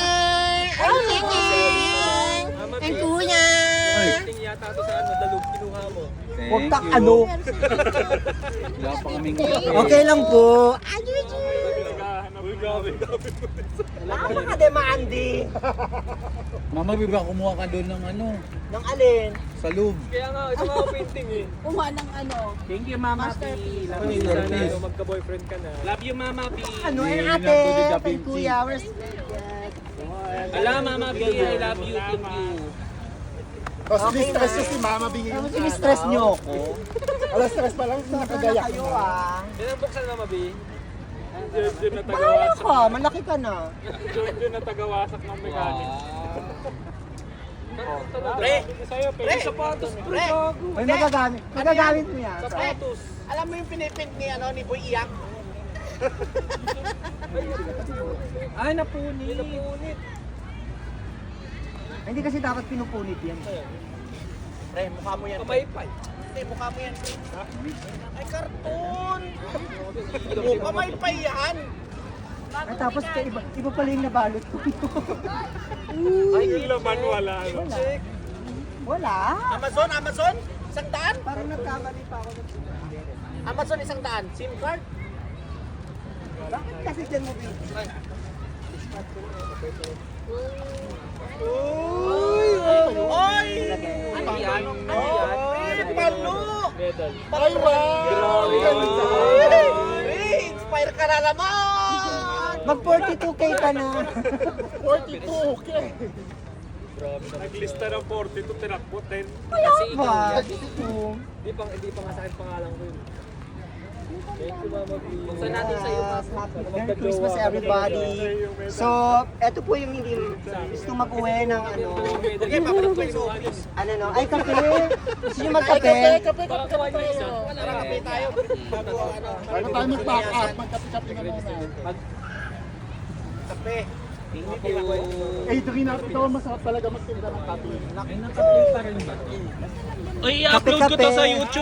Alina! Mama B. And Kuya! Painting yata ito sa ano, dalog kinuha mo. Huwag kang ano. Okay lang po. Uy, gabi. Lama ka de, Maandi. Mama, biba kumuha ka doon ng ano, Nang alin? sa loob. Kaya nga, ito nga painting eh. Kumuha ng ano. Thank you, Mama B. Love you. Sana ano, magka-boyfriend ka na. Love you, Mama B. Ano eh Hindi ate? na to Kay Kuya. Where's... Ala, Mama B. I love you. Thank you. O, stress na si Mama B. Ano sinistress niyo ako? Alas stress pa lang, Sana nakagayak kayo mo. ah. Yan ang buksan, Mama B. Diyan na Bahala tagawasak. ka, malaki ka na. Diyan na tagawasak ng mechanic. Pre! Sa'yo, Pre! Sapatos, pre, Pre! gago. Ay, magagamit mo yan. Sapatos. Alam mo yung pinipint ni, ni Boy Iyak? Ay, napunit. Napunit. Hindi kasi dapat pinupunit yan. Pre, mukha mo yan. Kamaypay. Pre, mukha mo yan. Ay, karton! Mukha may pa yan! At tapos iba pala yung nabalot ko. Ay, laman wala. Wala. Amazon, Amazon? 100? Parang nagkamali pa ako. Amazon 100. SIM card? Bakit kasi dyan mo bin? Oy! Ano yan? Ano yan? Oy! Palo! Medal. Ay, wow! Hey, inspire ka na naman! Mag 42k ka na. 42, okay. Naglista ng 42, tinakbo 10. Kasi ikaw Ba? yan. Hindi pa nga sa akin pangalan ko yun. Thank you, Mama B. Buksan natin sa iyo, Yes, happy Merry Christmas everybody. So, eto po yung hindi gusto mag-uwi ng ano. Okay, papalit ko yung office. Ano no? Ay, kape! Gusto nyo magkape? Kape Baka kawain mo isa. Tara, kape tayo. Bago ano. Bago tayo mag-pack up, magkape-kape na muna. Kape. Eh, ito masarap talaga magtinda ng kape. Uy, i-upload ko to sa YouTube.